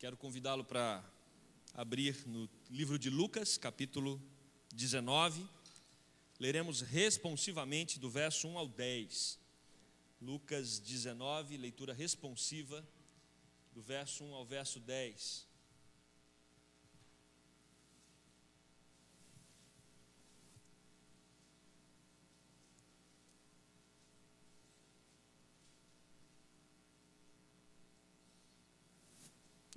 Quero convidá-lo para abrir no livro de Lucas, capítulo 19. Leremos responsivamente do verso 1 ao 10. Lucas 19, leitura responsiva, do verso 1 ao verso 10.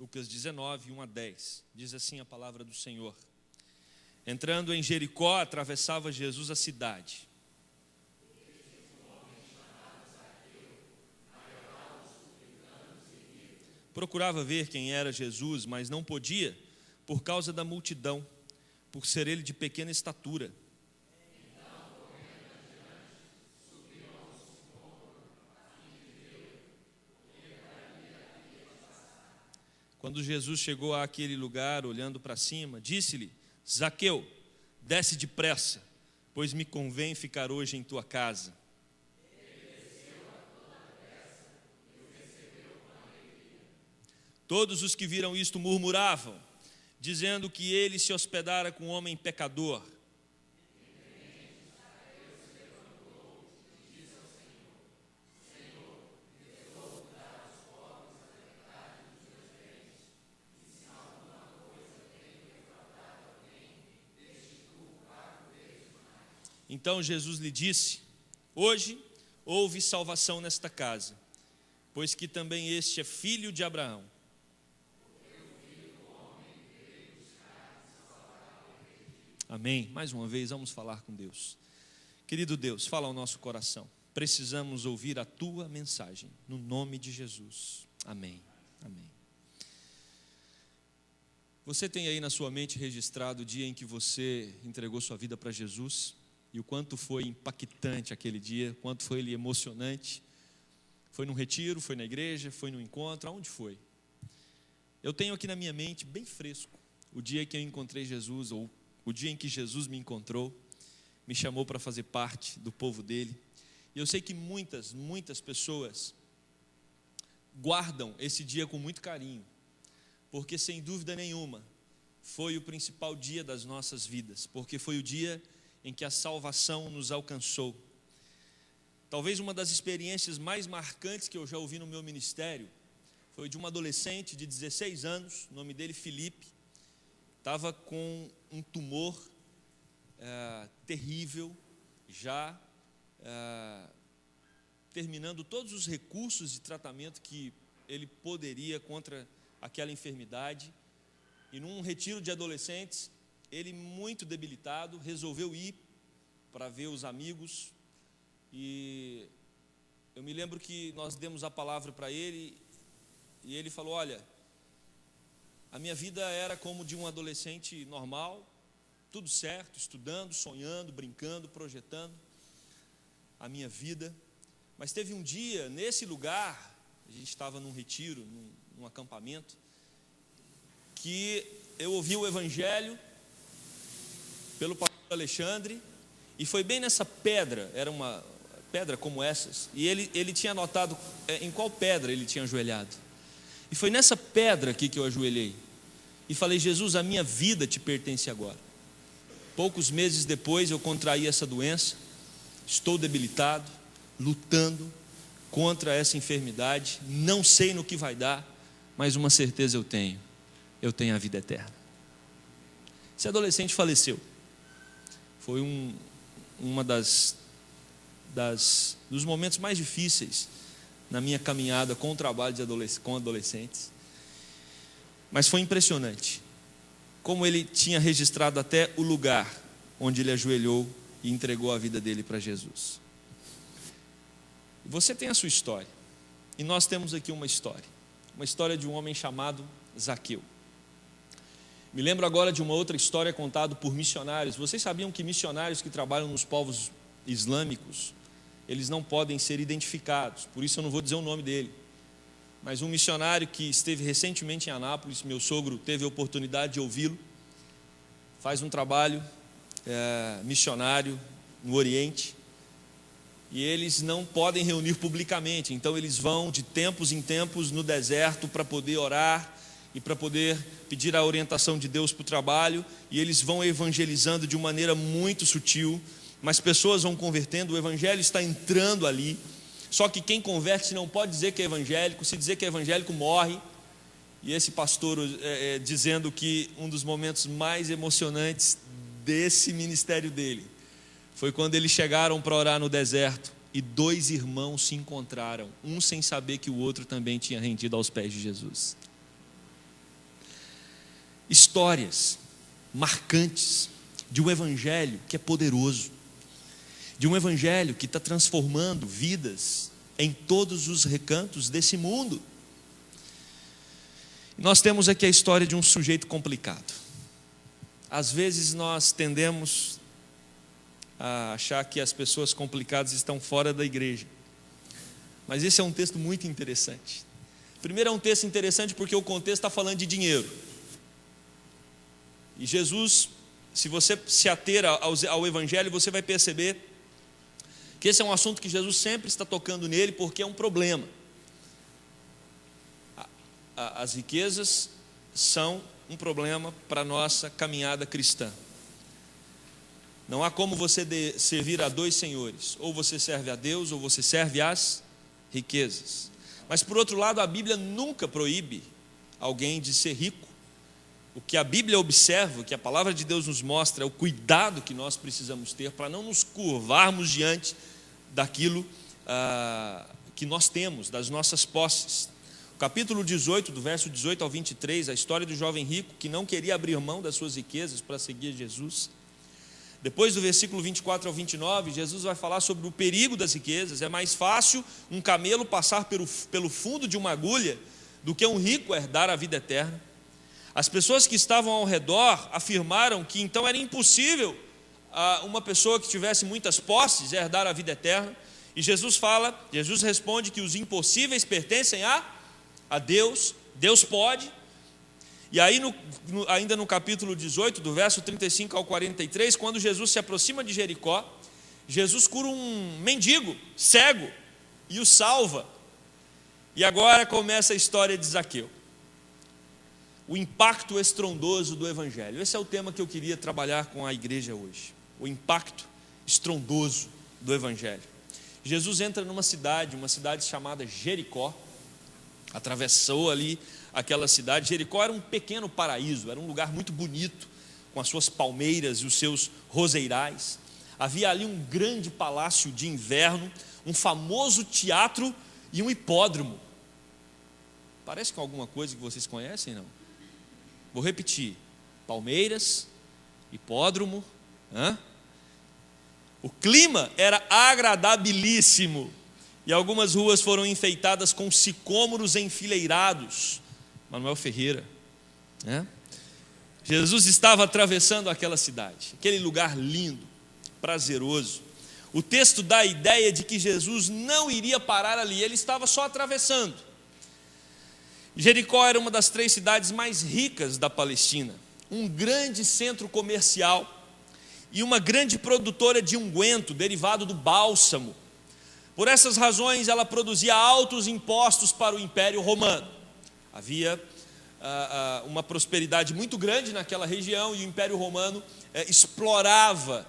Lucas 19, 1 a 10, diz assim a palavra do Senhor. Entrando em Jericó, atravessava Jesus a cidade. Procurava ver quem era Jesus, mas não podia, por causa da multidão, por ser ele de pequena estatura. Quando Jesus chegou àquele lugar, olhando para cima, disse-lhe: Zaqueu, desce depressa, pois me convém ficar hoje em tua casa. Todos os que viram isto murmuravam, dizendo que ele se hospedara com um homem pecador. Então Jesus lhe disse: hoje houve salvação nesta casa, pois que também este é filho de Abraão. Amém. Mais uma vez vamos falar com Deus. Querido Deus, fala ao nosso coração. Precisamos ouvir a tua mensagem, no nome de Jesus. Amém. Amém. Você tem aí na sua mente registrado o dia em que você entregou sua vida para Jesus? E o quanto foi impactante aquele dia, quanto foi ele emocionante. Foi num retiro, foi na igreja, foi num encontro, aonde foi? Eu tenho aqui na minha mente, bem fresco, o dia que eu encontrei Jesus, ou o dia em que Jesus me encontrou, me chamou para fazer parte do povo dele. E eu sei que muitas pessoas guardam esse dia com muito carinho, porque sem dúvida nenhuma, foi o principal dia das nossas vidas, porque foi o dia em que a salvação nos alcançou. Talvez uma das experiências mais marcantes que eu já ouvi no meu ministério foi de um adolescente de 16 anos, o nome dele Felipe, estava com um tumor terrível, já terminando todos os recursos de tratamento que ele poderia contra aquela enfermidade, e num retiro de adolescentes, ele muito debilitado, resolveu ir para ver os amigos, e eu me lembro que nós demos a palavra para ele, e ele falou: olha, a minha vida era como de um adolescente normal, tudo certo, estudando, sonhando, brincando, projetando a minha vida, mas teve um dia, nesse lugar, a gente estava num retiro, num acampamento, que eu ouvi o evangelho pelo pastor Alexandre, e foi bem nessa pedra, era uma pedra como essas, e ele tinha anotado em qual pedra ele tinha ajoelhado, e foi nessa pedra aqui que eu ajoelhei, e falei: Jesus, a minha vida te pertence agora. Poucos meses depois eu contraí essa doença, estou debilitado, lutando contra essa enfermidade, não sei no que vai dar, mas uma certeza eu tenho a vida eterna. Esse adolescente faleceu. Foi uma dos momentos mais difíceis na minha caminhada com o trabalho com adolescentes. Mas foi impressionante como ele tinha registrado até o lugar onde ele ajoelhou e entregou a vida dele para Jesus. Você tem a sua história, e nós temos aqui uma história de um homem chamado Zaqueu. Me lembro agora de uma outra história contada por missionários. Vocês sabiam que missionários que trabalham nos povos islâmicos, eles não podem ser identificados, por isso eu não vou dizer o nome dele. Mas um missionário que esteve recentemente em Anápolis, meu sogro teve a oportunidade de ouvi-lo, faz um trabalho missionário no Oriente, e eles não podem reunir publicamente, então eles vão de tempos em tempos no deserto para poder orar e para poder pedir a orientação de Deus para o trabalho, e eles vão evangelizando de uma maneira muito sutil, mas pessoas vão convertendo, o evangelho está entrando ali. Só que quem converte não pode dizer que é evangélico, se dizer que é evangélico morre. E esse pastor dizendo que um dos momentos mais emocionantes desse ministério dele foi quando eles chegaram para orar no deserto e 2 irmãos se encontraram, um sem saber que o outro também tinha rendido aos pés de Jesus. Histórias marcantes de um evangelho que é poderoso, de um evangelho que está transformando vidas em todos os recantos desse mundo. Nós temos aqui a história de um sujeito complicado. Às vezes nós tendemos a achar que as pessoas complicadas estão fora da igreja, mas esse é um texto muito interessante. Primeiro, é um texto interessante porque o contexto está falando de dinheiro, e Jesus, se você se ater ao evangelho, você vai perceber que esse é um assunto que Jesus sempre está tocando nele, porque é um problema. As riquezas são um problema para a nossa caminhada cristã. Não há como você servir a 2 senhores, ou você serve a Deus, ou você serve às riquezas. Mas por outro lado, a Bíblia nunca proíbe alguém de ser rico. O que a Bíblia observa, o que a palavra de Deus nos mostra, é o cuidado que nós precisamos ter para não nos curvarmos diante daquilo que nós temos, das nossas posses. O capítulo 18, do verso 18 ao 23, a história do jovem rico que não queria abrir mão das suas riquezas para seguir Jesus. Depois do versículo 24 ao 29, Jesus vai falar sobre o perigo das riquezas. É mais fácil um camelo passar pelo fundo de uma agulha do que um rico herdar a vida eterna. As pessoas que estavam ao redor afirmaram que então era impossível uma pessoa que tivesse muitas posses herdar a vida eterna. E Jesus responde que os impossíveis pertencem a Deus. Deus pode. E aí ainda no capítulo 18, do verso 35 ao 43, quando Jesus se aproxima de Jericó, Jesus cura um mendigo cego e o salva. E agora começa a história de Zaqueu. O impacto estrondoso do evangelho. Esse é o tema que eu queria trabalhar com a igreja hoje. O impacto estrondoso do evangelho. Jesus entra numa cidade, chamada Jericó. Atravessou ali aquela cidade. Jericó era um pequeno paraíso, era um lugar muito bonito, com as suas palmeiras e os seus roseirais. Havia ali um grande palácio de inverno, um famoso teatro e um hipódromo. Parece com alguma coisa que vocês conhecem, não? Vou repetir: palmeiras, hipódromo. O clima era agradabilíssimo. E algumas ruas foram enfeitadas com sicômoros enfileirados. Manuel Ferreira, né? Jesus estava atravessando aquela cidade, aquele lugar lindo, prazeroso. O texto dá a ideia de que Jesus não iria parar ali, ele estava só atravessando. Jericó era uma das 3 cidades mais ricas da Palestina, um grande centro comercial e uma grande produtora de unguento derivado do bálsamo. Por essas razões, ela produzia altos impostos para o Império Romano. Havia uma prosperidade muito grande naquela região e o Império Romano explorava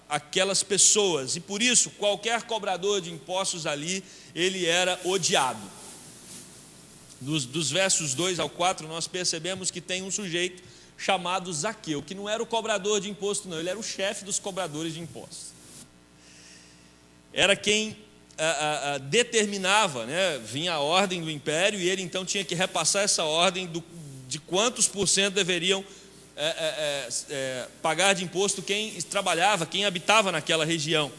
aquelas pessoas. E por isso, qualquer cobrador de impostos ali, ele era odiado. Dos versos 2 ao 4, nós percebemos que tem um sujeito chamado Zaqueu, que não era o cobrador de imposto, não, ele era o chefe dos cobradores de impostos. Era quem determinava, né? Vinha a ordem do império e ele então tinha que repassar essa ordem de quantos por cento deveriam pagar de imposto quem trabalhava, quem habitava naquela região.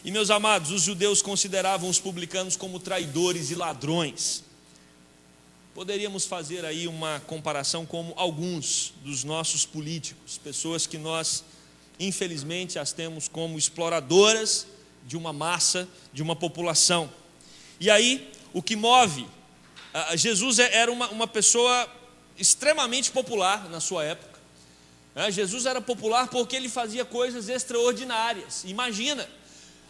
E, meus amados, os judeus consideravam os publicanos como traidores e ladrões. Poderíamos fazer aí uma comparação com alguns dos nossos políticos, pessoas que nós, infelizmente, as temos como exploradoras de uma massa, de uma população. E aí, o que move, Jesus era uma pessoa extremamente popular na sua época. Jesus era popular porque ele fazia coisas extraordinárias. Imagina,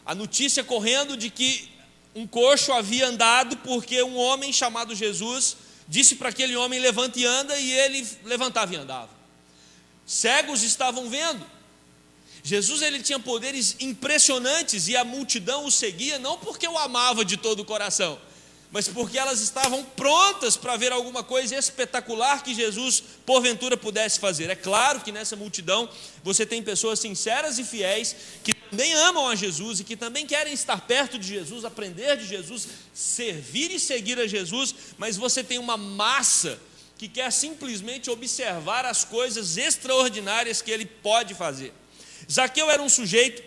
a notícia correndo de que um coxo havia andado porque um homem chamado Jesus disse para aquele homem: levanta e anda, e ele levantava e andava. Cegos estavam vendo. Jesus, ele tinha poderes impressionantes, e a multidão o seguia não porque o amava de todo o coração, mas porque elas estavam prontas para ver alguma coisa espetacular que Jesus porventura pudesse fazer. É claro que nessa multidão você tem pessoas sinceras e fiéis que também amam a Jesus e que também querem estar perto de Jesus, aprender de Jesus, servir e seguir a Jesus, mas você tem uma massa que quer simplesmente observar as coisas extraordinárias que ele pode fazer. Zaqueu era um sujeito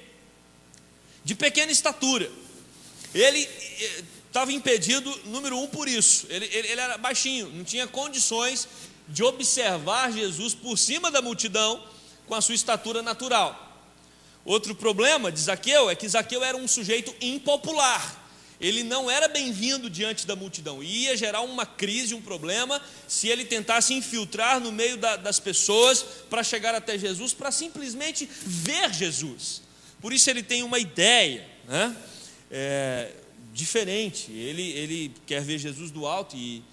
de pequena estatura. Ele estava impedido, número um, por isso. Ele era baixinho, não tinha condições de observar Jesus por cima da multidão com a sua estatura natural. Outro problema de Zaqueu é que Zaqueu era um sujeito impopular. Ele não era bem-vindo diante da multidão. E ia gerar uma crise, um problema, se ele tentasse infiltrar no meio das pessoas para chegar até Jesus, para simplesmente ver Jesus. Por isso ele tem uma ideia, né? Diferente. Ele quer ver Jesus do alto e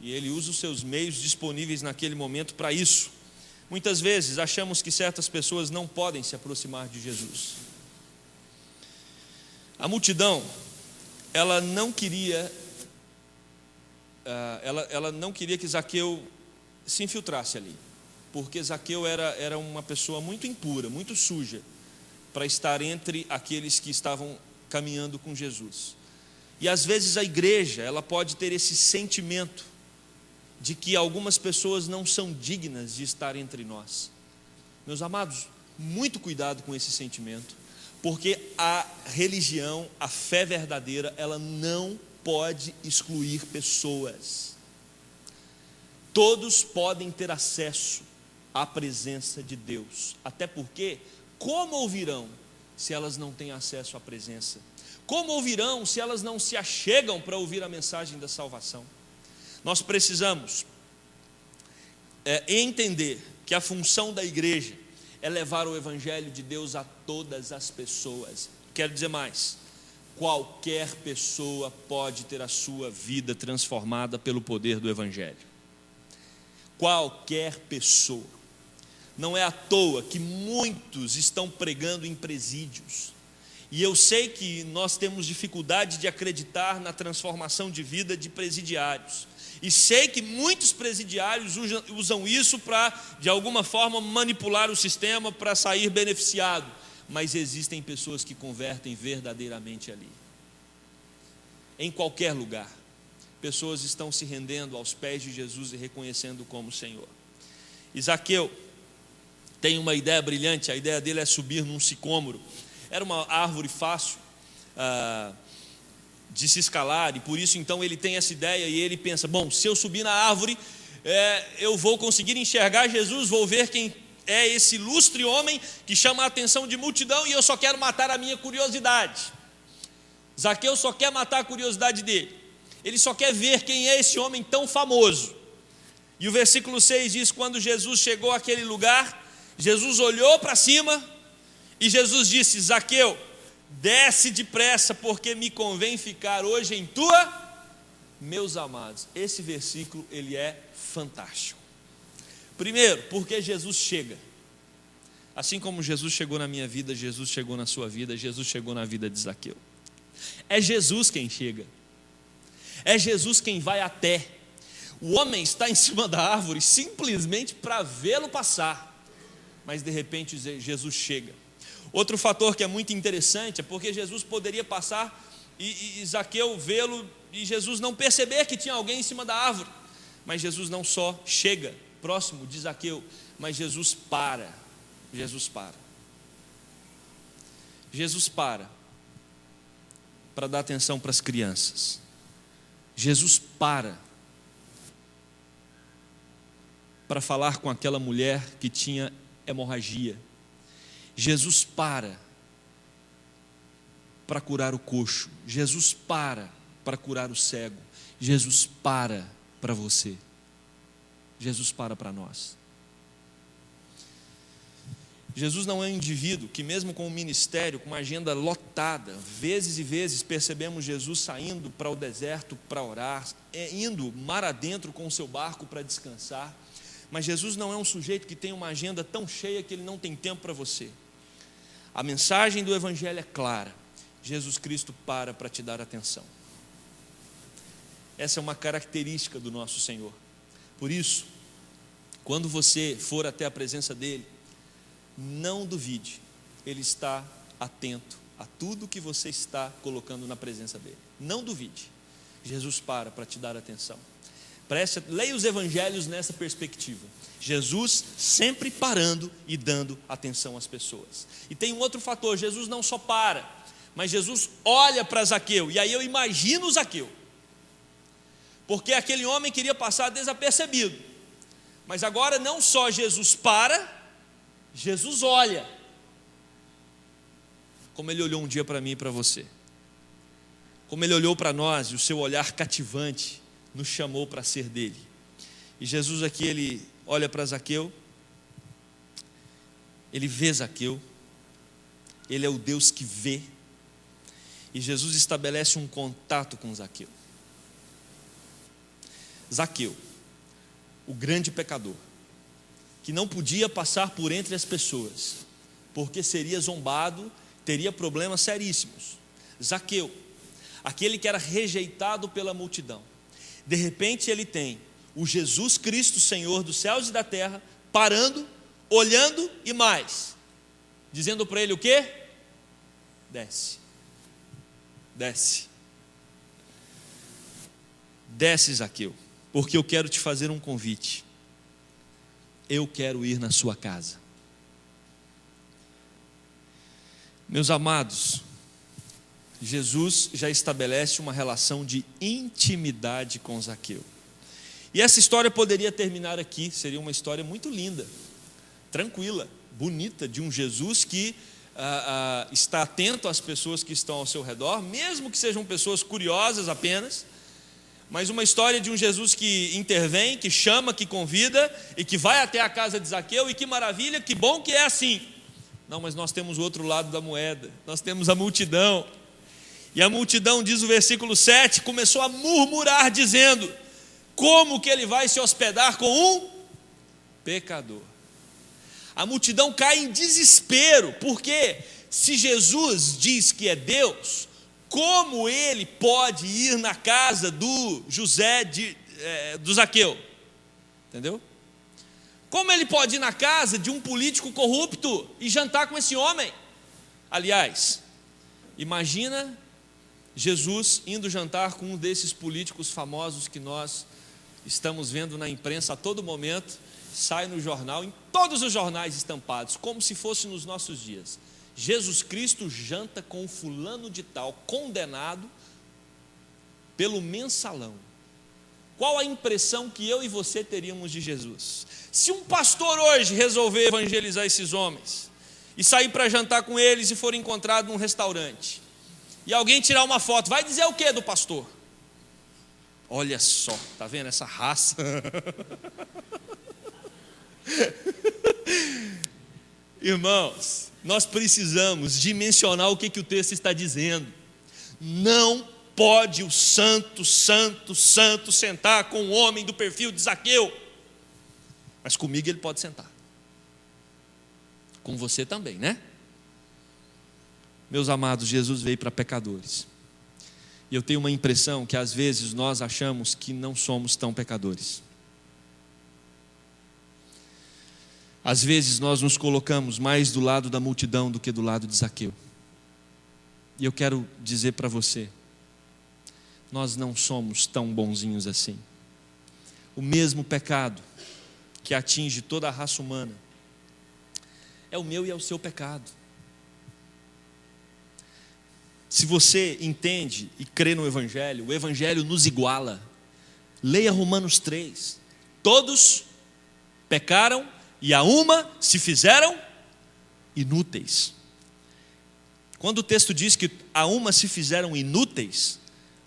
ele usa os seus meios disponíveis naquele momento para isso. Muitas vezes achamos que certas pessoas não podem se aproximar de Jesus. A multidão, ela não queria que Zaqueu se infiltrasse ali, porque Zaqueu era uma pessoa muito impura, muito suja, para estar entre aqueles que estavam caminhando com Jesus. E às vezes a igreja, ela pode ter esse sentimento de que algumas pessoas não são dignas de estar entre nós. Meus amados, muito cuidado com esse sentimento, porque a religião, a fé verdadeira, ela não pode excluir pessoas. Todos podem ter acesso à presença de Deus, até porque, como ouvirão se elas não têm acesso à presença? Como ouvirão se elas não se achegam para ouvir a mensagem da salvação? Nós precisamos entender que a função da igreja é levar o evangelho de Deus a todas as pessoas. Quero dizer mais: qualquer pessoa pode ter a sua vida transformada pelo poder do evangelho. Qualquer pessoa. Não é à toa que muitos estão pregando em presídios. E eu sei que nós temos dificuldade de acreditar na transformação de vida de presidiários. E sei que muitos presidiários usam isso para, de alguma forma, manipular o sistema para sair beneficiado. Mas existem pessoas que convertem verdadeiramente ali. Em qualquer lugar, pessoas estão se rendendo aos pés de Jesus e reconhecendo como Senhor. E Zaqueu tem uma ideia brilhante. A ideia dele é subir num sicômoro. Era uma árvore fácil de se escalar, e por isso então ele tem essa ideia e ele pensa: bom, se eu subir na árvore, eu vou conseguir enxergar Jesus, vou ver quem é esse ilustre homem que chama a atenção de multidão, e eu só quero matar a minha curiosidade. Zaqueu só quer matar a curiosidade dele, ele só quer ver quem é esse homem tão famoso. E o versículo 6 diz: quando Jesus chegou àquele lugar, Jesus olhou para cima e Jesus disse: Zaqueu, desce depressa, porque me convém ficar hoje em tua... Meus amados, esse versículo ele é fantástico. Primeiro, porque Jesus chega. Assim como Jesus chegou na minha vida, Jesus chegou na sua vida, Jesus chegou na vida de Zaqueu. É Jesus quem chega. É Jesus quem vai até. O homem está em cima da árvore simplesmente para vê-lo passar. Mas de repente Jesus chega. Outro fator que é muito interessante é porque Jesus poderia passar e Zaqueu vê-lo e Jesus não perceber que tinha alguém em cima da árvore. Mas Jesus não só chega próximo de Zaqueu, mas Jesus para. Jesus para dar atenção para as crianças. Jesus para falar com aquela mulher que tinha hemorragia. Jesus para curar o coxo. Jesus para curar o cego. Jesus para você. Jesus para nós. Jesus não é um indivíduo que, mesmo com o ministério, com uma agenda lotada, vezes e vezes percebemos Jesus saindo para o deserto para orar, indo mar adentro com o seu barco para descansar. Mas Jesus não é um sujeito que tem uma agenda tão cheia que ele não tem tempo para você. A mensagem do Evangelho é clara: Jesus Cristo para te dar atenção. Essa é uma característica do nosso Senhor. Por isso, quando você for até a presença dEle, não duvide, Ele está atento a tudo que você está colocando na presença dEle. Não duvide, Jesus para te dar atenção. Leia os evangelhos nessa perspectiva. Jesus sempre parando e dando atenção às pessoas. E tem um outro fator: Jesus não só para, mas Jesus olha para Zaqueu. E aí eu imagino Zaqueu, porque aquele homem queria passar desapercebido. Mas agora não só Jesus para, Jesus olha, como Ele olhou um dia para mim e para você, como Ele olhou para nós, e o seu olhar cativante nos chamou para ser dele. E Jesus aqui, Ele olha para Zaqueu, Ele vê Zaqueu, Ele é o Deus que vê, e Jesus estabelece um contato com Zaqueu. Zaqueu, o grande pecador, que não podia passar por entre as pessoas, porque seria zombado, teria problemas seríssimos. Zaqueu, aquele que era rejeitado pela multidão, de repente ele tem o Jesus Cristo, Senhor dos céus e da terra, parando, olhando e mais, dizendo para ele o quê? Desce, desce, desce, Zaqueu, porque eu quero te fazer um convite. Eu quero ir na sua casa. Meus amados, Jesus já estabelece uma relação de intimidade com Zaqueu. E essa história poderia terminar aqui, seria uma história muito linda, tranquila, bonita, de um Jesus que está atento às pessoas que estão ao seu redor, mesmo que sejam pessoas curiosas apenas, mas uma história de um Jesus que intervém, que chama, que convida e que vai até a casa de Zaqueu. E que maravilha, que bom que é assim. Não, mas nós temos o outro lado da moeda, nós temos a multidão. E a multidão, diz o versículo 7, começou a murmurar dizendo: como que ele vai se hospedar com um pecador? A multidão cai em desespero, porque se Jesus diz que é Deus, como ele pode ir na casa do do Zaqueu? Entendeu? Como ele pode ir na casa de um político corrupto e jantar com esse homem? Aliás, imagina Jesus indo jantar com um desses políticos famosos que nós estamos vendo na imprensa a todo momento, sai no jornal, em todos os jornais estampados, como se fosse nos nossos dias: Jesus Cristo janta com o fulano de tal, condenado pelo mensalão. Qual a impressão que eu e você teríamos de Jesus? Se um pastor hoje resolver evangelizar esses homens e sair para jantar com eles e for encontrado num restaurante, e alguém tirar uma foto, vai dizer o que do pastor? Olha só, está vendo essa raça? Irmãos, nós precisamos dimensionar o que o texto está dizendo. Não pode o santo sentar com um homem do perfil de Zaqueu, mas comigo ele pode sentar, com você também, né? Meus amados, Jesus veio para pecadores, e eu tenho uma impressão que às vezes nós achamos que não somos tão pecadores. Às vezes nós nos colocamos mais do lado da multidão do que do lado de Zaqueu. E eu quero dizer para você, nós não somos tão bonzinhos assim. O mesmo pecado que atinge toda a raça humana é o meu e é o seu pecado. Se você entende e crê no Evangelho, o Evangelho nos iguala. Leia Romanos 3. Todos pecaram e a uma se fizeram inúteis. Quando o texto diz que a uma se fizeram inúteis,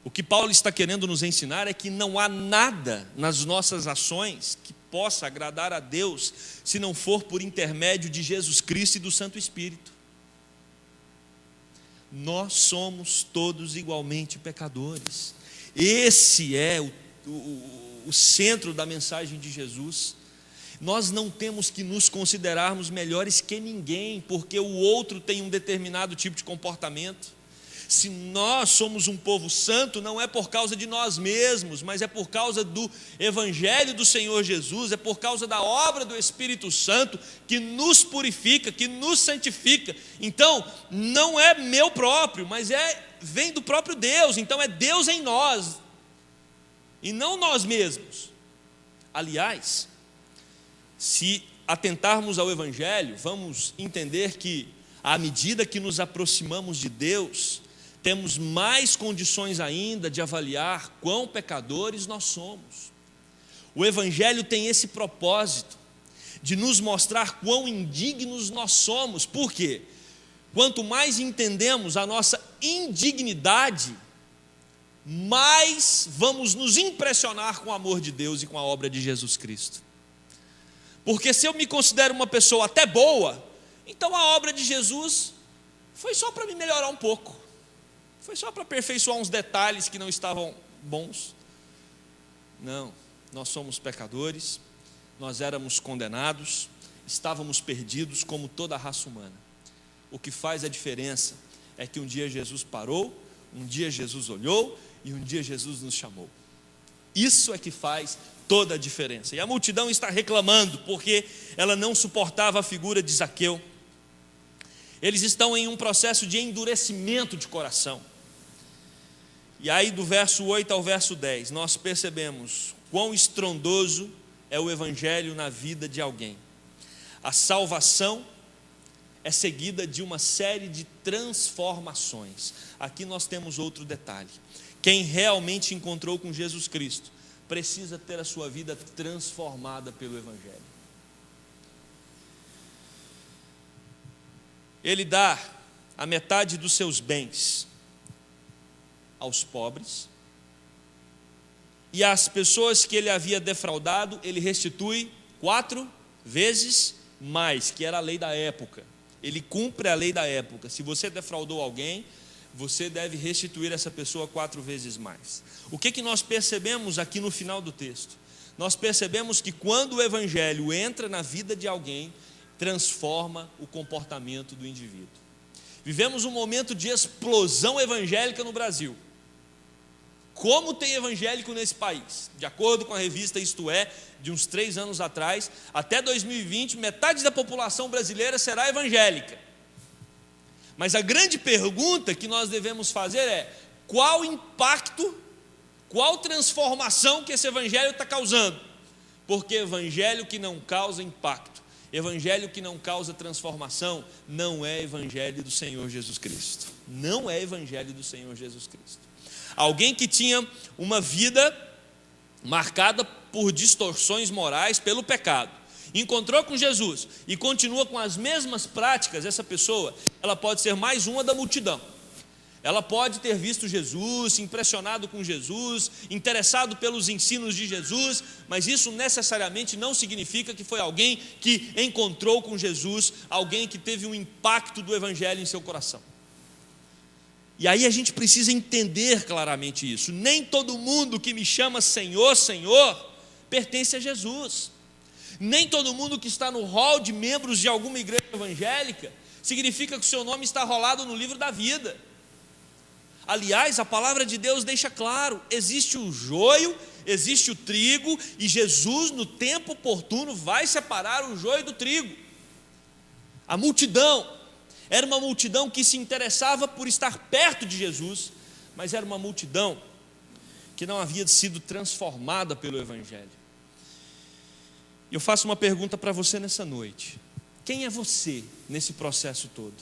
o que Paulo está querendo nos ensinar é que não há nada nas nossas ações que possa agradar a Deus se não for por intermédio de Jesus Cristo e do Santo Espírito. Nós somos todos igualmente pecadores. Esse é o centro da mensagem de Jesus. Nós não temos que nos considerarmos melhores que ninguém, porque o outro tem um determinado tipo de comportamento. Se nós somos um povo santo, não é por causa de nós mesmos, mas é por causa do Evangelho do Senhor Jesus, é por causa da obra do Espírito Santo que nos purifica, que nos santifica. Então, não é meu próprio, mas vem do próprio Deus. Então é Deus em nós e não nós mesmos. Aliás, se atentarmos ao Evangelho, vamos entender que à medida que nos aproximamos de Deus, temos mais condições ainda de avaliar quão pecadores nós somos. O Evangelho tem esse propósito de nos mostrar quão indignos nós somos. Por quê? Quanto mais entendemos a nossa indignidade, mais vamos nos impressionar com o amor de Deus e com a obra de Jesus Cristo. Porque se eu me considero uma pessoa até boa, então a obra de Jesus foi só para me melhorar um pouco. Foi só para aperfeiçoar uns detalhes que não estavam bons. Não, nós somos pecadores, nós éramos condenados, estávamos perdidos como toda a raça humana. O que faz a diferença é que um dia Jesus parou, um dia Jesus olhou e um dia Jesus nos chamou. Isso é que faz toda a diferença. E a multidão está reclamando porque ela não suportava a figura de Zaqueu. Eles estão em um processo de endurecimento de coração. E aí do verso 8 ao verso 10, nós percebemos quão estrondoso é o Evangelho na vida de alguém. A salvação é seguida de uma série de transformações. Aqui nós temos outro detalhe. Quem realmente encontrou com Jesus Cristo precisa ter a sua vida transformada pelo Evangelho. Ele dá a metade dos seus bens aos pobres, e as pessoas que ele havia defraudado, ele restitui 4 vezes mais, que era a lei da época. Ele cumpre a lei da época. Se você defraudou alguém, você deve restituir essa pessoa 4 vezes mais. O que nós percebemos aqui no final do texto? Nós percebemos que quando o Evangelho entra na vida de alguém, transforma o comportamento do indivíduo. Vivemos um momento de explosão evangélica no Brasil. Como tem evangélico nesse país? De acordo com a revista Isto É, de uns 3 anos atrás, até 2020, metade da população brasileira será evangélica. Mas a grande pergunta que nós devemos fazer é: qual impacto, qual transformação que esse evangelho está causando? Porque evangelho que não causa impacto, evangelho que não causa transformação, não é evangelho do Senhor Jesus Cristo. Não é evangelho do Senhor Jesus Cristo. Alguém que tinha uma vida marcada por distorções morais pelo pecado, encontrou com Jesus e continua com as mesmas práticas, essa pessoa, ela pode ser mais uma da multidão. Ela pode ter visto Jesus, se impressionado com Jesus, interessado pelos ensinos de Jesus, mas isso necessariamente não significa que foi alguém que encontrou com Jesus, alguém que teve um impacto do Evangelho em seu coração. E aí a gente precisa entender claramente isso. Nem todo mundo que me chama Senhor, Senhor, pertence a Jesus. Nem todo mundo que está no hall de membros de alguma igreja evangélica significa que o seu nome está rolado no livro da vida. Aliás, a palavra de Deus deixa claro: existe o joio, existe o trigo, e Jesus, no tempo oportuno, vai separar o joio do trigo. A multidão era uma multidão que se interessava por estar perto de Jesus, mas era uma multidão que não havia sido transformada pelo Evangelho. E eu faço uma pergunta para você nessa noite: quem é você nesse processo todo?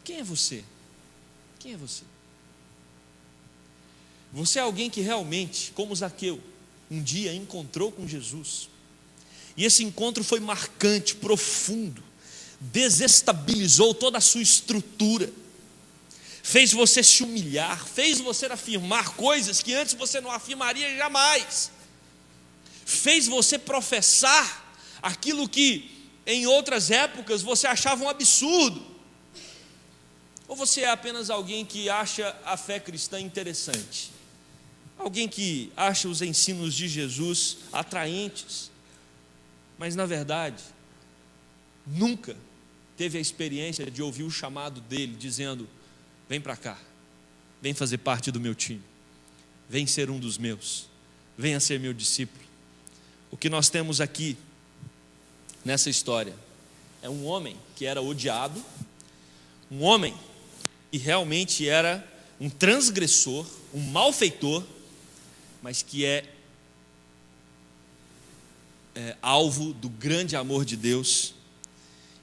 Quem é você? Quem é você? Você é alguém que realmente, como Zaqueu, um dia encontrou com Jesus, e esse encontro foi marcante, profundo, desestabilizou toda a sua estrutura, fez você se humilhar, fez você afirmar coisas que antes você não afirmaria jamais, fez você professar aquilo que em outras épocas você achava um absurdo? Ou você é apenas alguém que acha a fé cristã interessante? Alguém que acha os ensinos de Jesus atraentes, mas na verdade nunca teve a experiência de ouvir o chamado dele dizendo: vem para cá, vem fazer parte do meu time, vem ser um dos meus, venha ser meu discípulo. O que nós temos aqui nessa história é um homem que era odiado, um homem que realmente era um transgressor, um malfeitor, mas que é alvo do grande amor de Deus,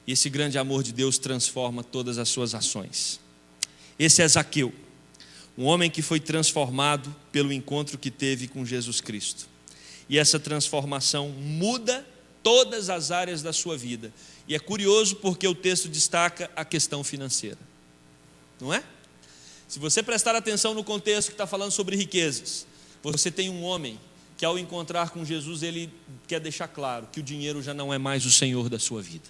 e esse grande amor de Deus transforma todas as suas ações. Esse é Zaqueu, um homem que foi transformado pelo encontro que teve com Jesus Cristo, e essa transformação muda todas as áreas da sua vida. E é curioso porque o texto destaca a questão financeira, não é? Se você prestar atenção no contexto que está falando sobre riquezas, você tem um homem que, ao encontrar com Jesus, ele quer deixar claro que o dinheiro já não é mais o senhor da sua vida.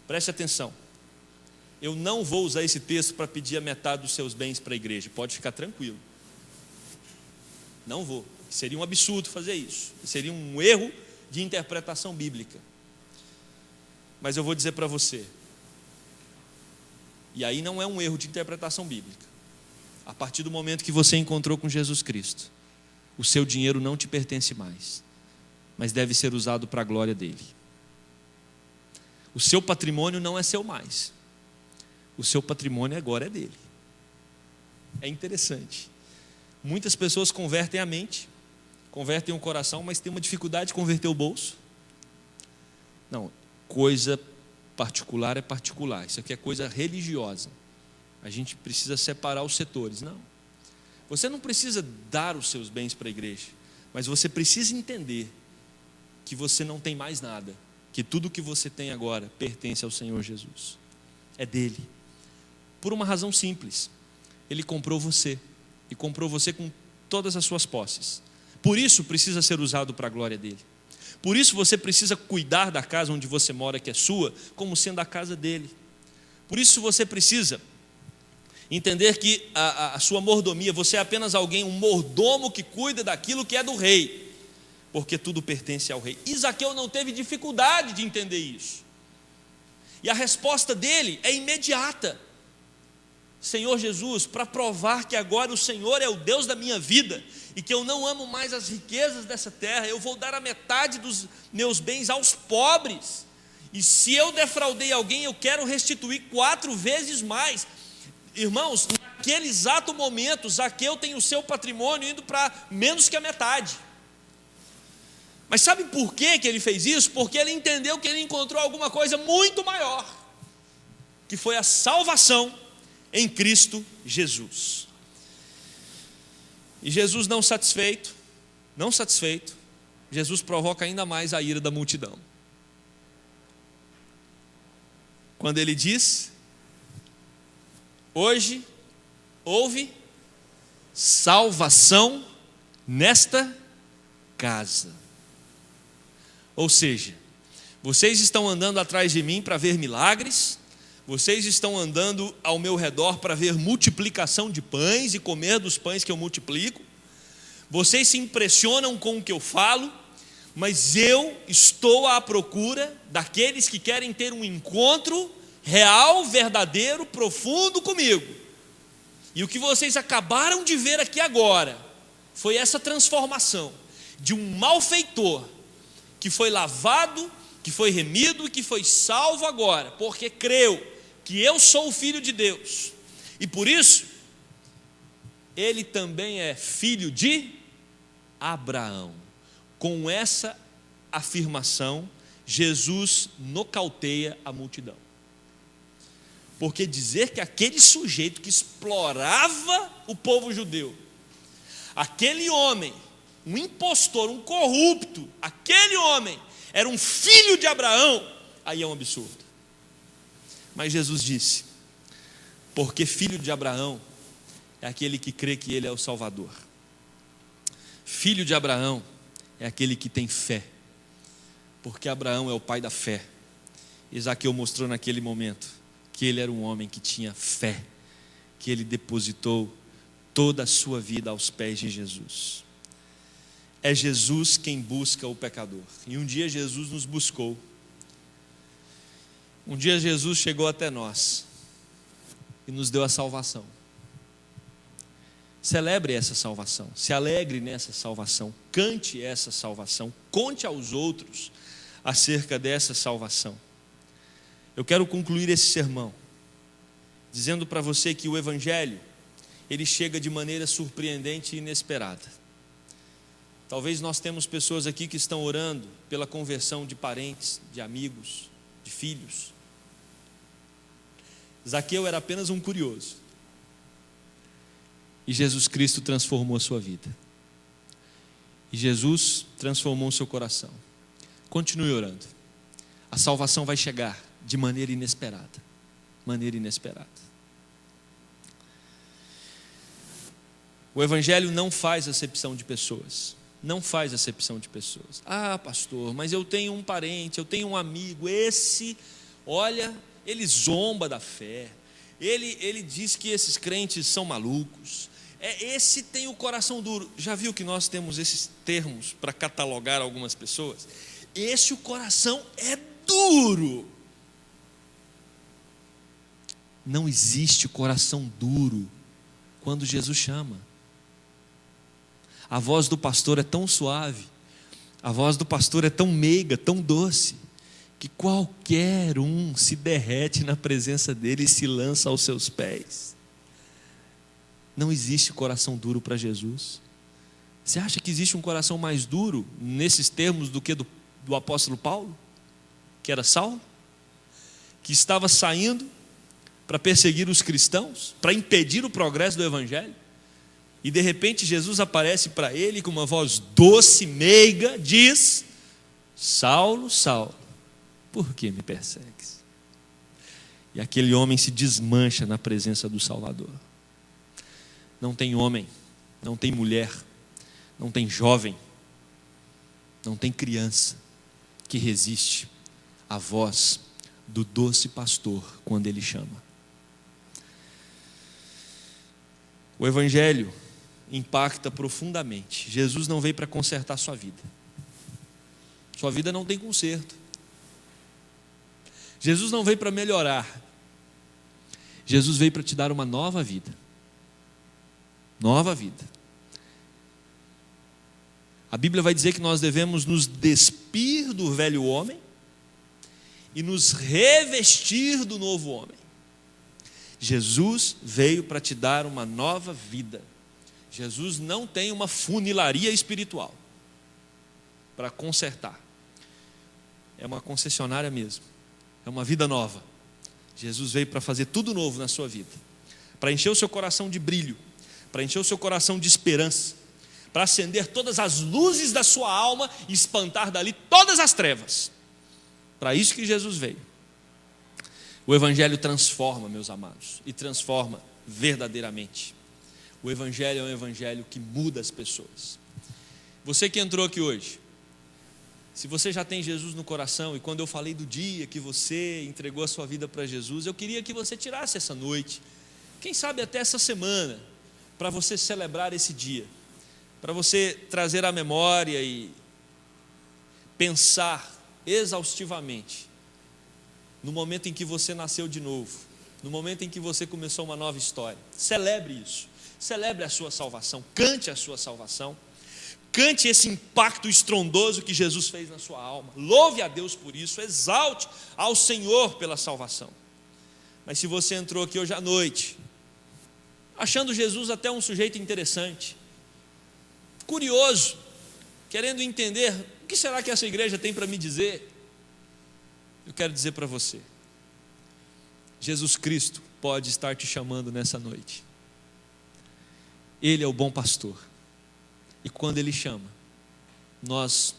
Preste atenção, eu não vou usar esse texto para pedir a metade dos seus bens para a igreja, pode ficar tranquilo. Não vou, seria um absurdo fazer isso, seria um erro de interpretação bíblica. Mas eu vou dizer para você, e aí não é um erro de interpretação bíblica, a partir do momento que você encontrou com Jesus Cristo, o seu dinheiro não te pertence mais, mas deve ser usado para a glória dele. O seu patrimônio não é seu mais, o seu patrimônio agora é dele. É interessante, muitas pessoas convertem a mente, convertem o coração, mas tem uma dificuldade de converter o bolso. Não, coisa particular é particular, isso aqui é coisa religiosa, a gente precisa separar os setores. Não, você não precisa dar os seus bens para a igreja, mas você precisa entender que você não tem mais nada, que tudo que você tem agora pertence ao Senhor Jesus, é dele, por uma razão simples: ele comprou você, e comprou você com todas as suas posses. Por isso precisa ser usado para a glória dele. Por isso você precisa cuidar da casa onde você mora, que é sua, como sendo a casa dele. Por isso você precisa entender que a sua mordomia, você é apenas alguém, um mordomo que cuida daquilo que é do rei, porque tudo pertence ao rei. E Zaqueu não teve dificuldade de entender isso, e a resposta dele é imediata: Senhor Jesus, para provar que agora o Senhor é o Deus da minha vida e que eu não amo mais as riquezas dessa terra, eu vou dar a metade dos meus bens aos pobres, e se eu defraudei alguém, eu quero restituir 4 vezes mais. Irmãos, naquele exato momento, Zaqueu tem o seu patrimônio indo para menos que a metade. Mas sabe por que ele fez isso? Porque ele entendeu que ele encontrou alguma coisa muito maior, que foi a salvação em Cristo Jesus. E Jesus não satisfeito, Jesus provoca ainda mais a ira da multidão, quando ele diz: hoje houve salvação nesta casa. Ou seja, vocês estão andando atrás de mim para ver milagres, vocês estão andando ao meu redor para ver multiplicação de pães e comer dos pães que eu multiplico. Vocês se impressionam com o que eu falo, mas eu estou à procura daqueles que querem ter um encontro real, verdadeiro, profundo comigo. E o que vocês acabaram de ver aqui agora foi essa transformação de um malfeitor que foi lavado, que foi remido e que foi salvo agora, porque creu que eu sou o Filho de Deus, e por isso ele também é filho de Abraão. Com essa afirmação, Jesus nocauteia a multidão, porque dizer que aquele sujeito que explorava o povo judeu, aquele homem, um impostor, um corrupto, aquele homem era um filho de Abraão, aí é um absurdo. Mas Jesus disse: porque filho de Abraão é aquele que crê que ele é o Salvador. Filho de Abraão é aquele que tem fé, porque Abraão é o pai da fé. E Zaqueu mostrou naquele momento que ele era um homem que tinha fé, que ele depositou toda a sua vida aos pés de Jesus. É Jesus quem busca o pecador. E um dia Jesus nos buscou. Um dia Jesus chegou até nós e nos deu a salvação. Celebre essa salvação, se alegre nessa salvação, cante essa salvação, conte aos outros acerca dessa salvação. Eu quero concluir esse sermão dizendo para você que o Evangelho, ele chega de maneira surpreendente e inesperada. Talvez nós temos pessoas aqui que estão orando pela conversão de parentes, de amigos, de filhos. Zaqueu era apenas um curioso. E Jesus Cristo transformou a sua vida. E Jesus transformou o seu coração. Continue orando. A salvação vai chegar de maneira inesperada. Maneira inesperada. O Evangelho não faz acepção de pessoas. Não faz acepção de pessoas. Ah, pastor, mas eu tenho um parente, eu tenho um amigo. Esse, olha, ele zomba da fé. Ele diz que esses crentes são malucos. Esse tem o coração duro. Já viu que nós temos esses termos para catalogar algumas pessoas? Esse, o coração é duro. Não existe o coração duro quando Jesus chama. A voz do pastor é tão suave, a voz do pastor é tão meiga, tão doce, que qualquer um se derrete na presença dele e se lança aos seus pés. Não existe coração duro para Jesus. Você acha que existe um coração mais duro nesses termos do que do apóstolo Paulo, que era Saulo, que estava saindo para perseguir os cristãos, para impedir o progresso do Evangelho? E de repente Jesus aparece para ele com uma voz doce, meiga, diz: Saulo, Saulo, por que me persegues? E aquele homem se desmancha na presença do Salvador. Não tem homem, não tem mulher, não tem jovem, não tem criança que resiste à voz do doce pastor quando ele chama. O Evangelho impacta profundamente. Jesus não veio para consertar sua vida. Sua vida não tem conserto. Jesus não veio para melhorar. Jesus veio para te dar uma nova vida. Nova vida. A Bíblia vai dizer que nós devemos nos despir do velho homem e nos revestir do novo homem. Jesus veio para te dar uma nova vida. Jesus não tem uma funilaria espiritual para consertar. É uma concessionária mesmo. É uma vida nova. Jesus veio para fazer tudo novo na sua vida, para encher o seu coração de brilho, para encher o seu coração de esperança, para acender todas as luzes da sua alma e espantar dali todas as trevas. Para isso que Jesus veio. O Evangelho transforma, meus amados, e transforma verdadeiramente. O Evangelho é um Evangelho que muda as pessoas. Você que entrou aqui hoje, se você já tem Jesus no coração, e quando eu falei do dia que você entregou a sua vida para Jesus, eu queria que você tirasse essa noite, quem sabe até essa semana, para você celebrar esse dia, para você trazer à memória e pensar exaustivamente no momento em que você nasceu de novo, no momento em que você começou uma nova história. Celebre isso, celebre a sua salvação, cante a sua salvação, cante esse impacto estrondoso que Jesus fez na sua alma, louve a Deus por isso, exalte ao Senhor pela salvação. Mas se você entrou aqui hoje à noite, achando Jesus até um sujeito interessante, curioso, querendo entender o que será que essa igreja tem para me dizer, eu quero dizer para você, Jesus Cristo pode estar te chamando nessa noite. Ele é o bom pastor, e quando Ele chama, nós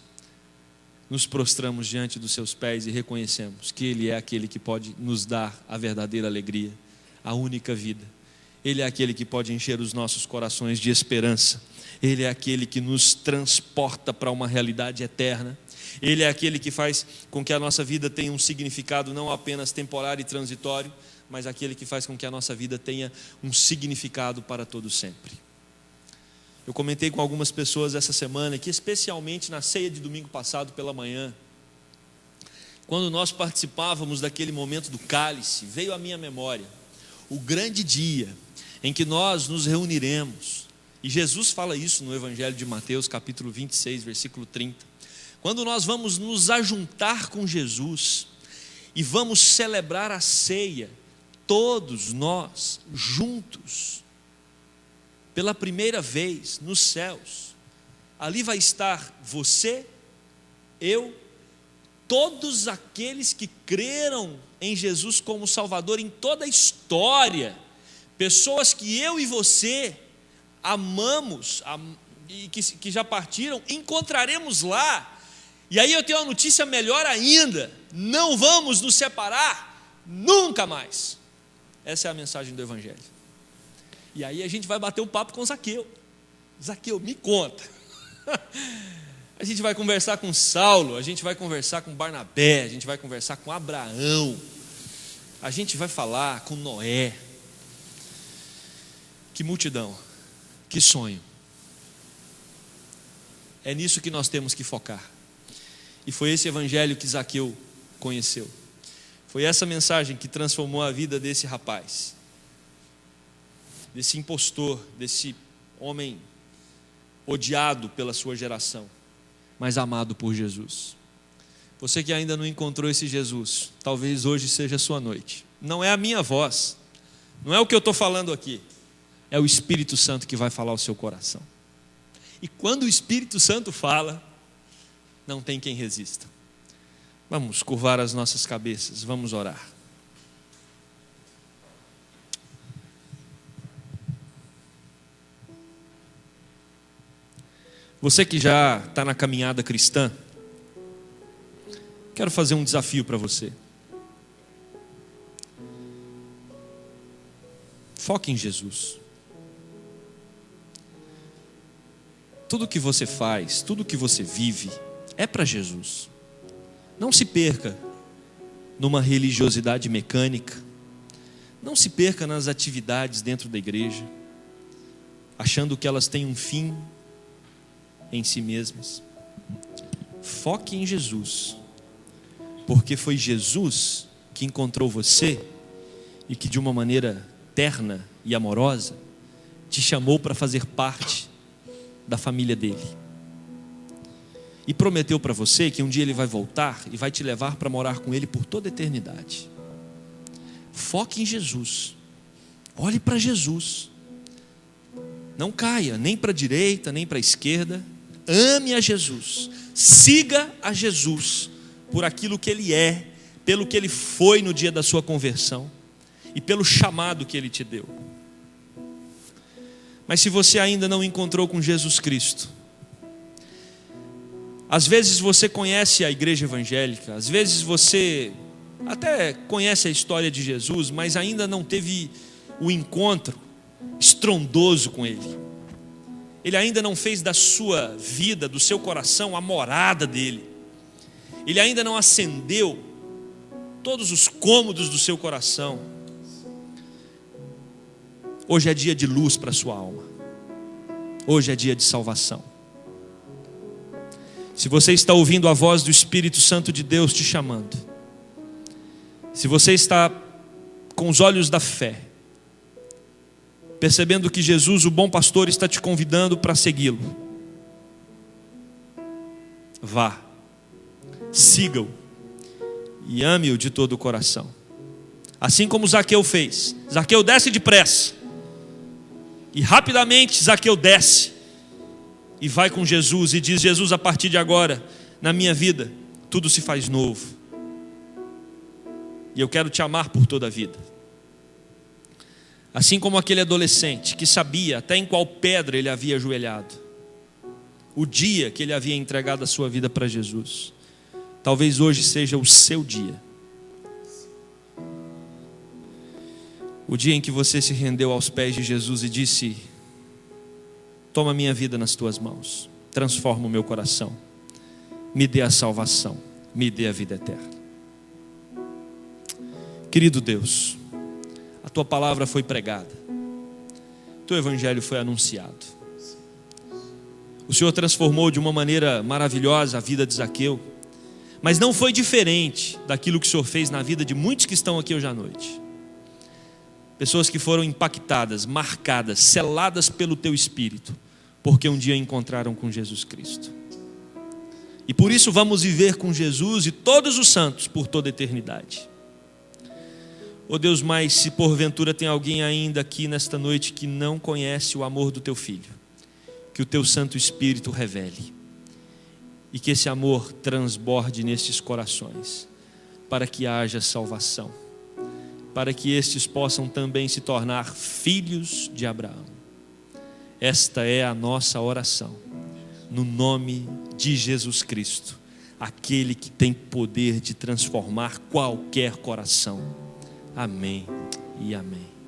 nos prostramos diante dos seus pés e reconhecemos que Ele é aquele que pode nos dar a verdadeira alegria, a única vida Ele é aquele que pode encher os nossos corações de esperança. Ele é aquele que nos transporta para uma realidade eterna. Ele é aquele que faz com que a nossa vida tenha um significado não apenas temporário e transitório, mas aquele que faz com que a nossa vida tenha um significado para todo sempre. Eu comentei com algumas pessoas essa semana que, especialmente na ceia de domingo passado pela manhã, quando nós participávamos daquele momento do cálice, veio à minha memória o grande dia em que nós nos reuniremos. E Jesus fala isso no Evangelho de Mateus, capítulo 26, versículo 30. Quando nós vamos nos ajuntar com Jesus e vamos celebrar a ceia, todos nós juntos, pela primeira vez nos céus. Ali vai estar você, eu, todos aqueles que creram em Jesus como Salvador em toda a história, pessoas que eu e você amamos e que já partiram, encontraremos lá. E aí eu tenho uma notícia melhor ainda: não vamos nos separar nunca mais. Essa é a mensagem do Evangelho. E aí a gente vai bater um papo com Zaqueu. Zaqueu, me conta. A gente vai conversar com Saulo, a gente vai conversar com Barnabé, a gente vai conversar com Abraão, a gente vai falar com Noé. Que multidão, que sonho. É nisso que nós temos que focar. E foi esse evangelho que Zaqueu conheceu. Foi essa mensagem que transformou a vida desse rapaz, desse impostor, desse homem odiado pela sua geração, mas amado por Jesus. Você que ainda não encontrou esse Jesus, talvez hoje seja a sua noite. Não é a minha voz, não é o que eu estou falando aqui, é o Espírito Santo que vai falar ao seu coração. E quando o Espírito Santo fala, não tem quem resista. Vamos curvar as nossas cabeças, vamos orar. Você que já está na caminhada cristã, quero fazer um desafio para você. Foque em Jesus. Tudo que você faz, tudo que você vive, é para Jesus. Não se perca numa religiosidade mecânica. Não se perca nas atividades dentro da igreja, achando que elas têm um fim em si mesmas. Foque em Jesus, porque foi Jesus que encontrou você e que de uma maneira terna e amorosa te chamou para fazer parte da família dele. E prometeu para você que um dia ele vai voltar e vai te levar para morar com ele por toda a eternidade. Foque em Jesus. Olhe para Jesus. Não caia nem para a direita, nem para a esquerda. Ame a Jesus. Siga a Jesus por aquilo que ele é, pelo que ele foi no dia da sua conversão e pelo chamado que ele te deu. Mas se você ainda não encontrou com Jesus Cristo, às vezes você conhece a igreja evangélica, às vezes você até conhece a história de Jesus, mas ainda não teve o encontro estrondoso com Ele. Ele ainda não fez da sua vida, do seu coração, a morada dele. Ele ainda não acendeu todos os cômodos do seu coração. Hoje é dia de luz para a sua alma. Hoje é dia de salvação. Se você está ouvindo a voz do Espírito Santo de Deus te chamando, se você está com os olhos da fé, percebendo que Jesus, o bom pastor, está te convidando para segui-lo, vá, siga-o e ame-o de todo o coração. Assim como Zaqueu fez. Zaqueu desce depressa. E rapidamente Zaqueu desce e vai com Jesus e diz: Jesus, a partir de agora, na minha vida, tudo se faz novo. E eu quero te amar por toda a vida. Assim como aquele adolescente que sabia até em qual pedra ele havia ajoelhado, o dia que ele havia entregado a sua vida para Jesus, talvez hoje seja o seu dia. O dia em que você se rendeu aos pés de Jesus e disse: toma minha vida nas tuas mãos, transforma o meu coração, me dê a salvação, me dê a vida eterna. Querido Deus, a tua palavra foi pregada, teu evangelho foi anunciado. O Senhor transformou de uma maneira maravilhosa a vida de Zaqueu, mas não foi diferente daquilo que o Senhor fez na vida de muitos que estão aqui hoje à noite. Pessoas que foram impactadas, marcadas, seladas pelo teu Espírito, porque um dia encontraram com Jesus Cristo. E por isso vamos viver com Jesus e todos os santos por toda a eternidade. Oh Deus, mas se porventura tem alguém ainda aqui nesta noite que não conhece o amor do teu Filho, que o teu Santo Espírito revele, e que esse amor transborde nestes corações, para que haja salvação, para que estes possam também se tornar filhos de Abraão. Esta é a nossa oração, no nome de Jesus Cristo, aquele que tem poder de transformar qualquer coração. Amém e amém.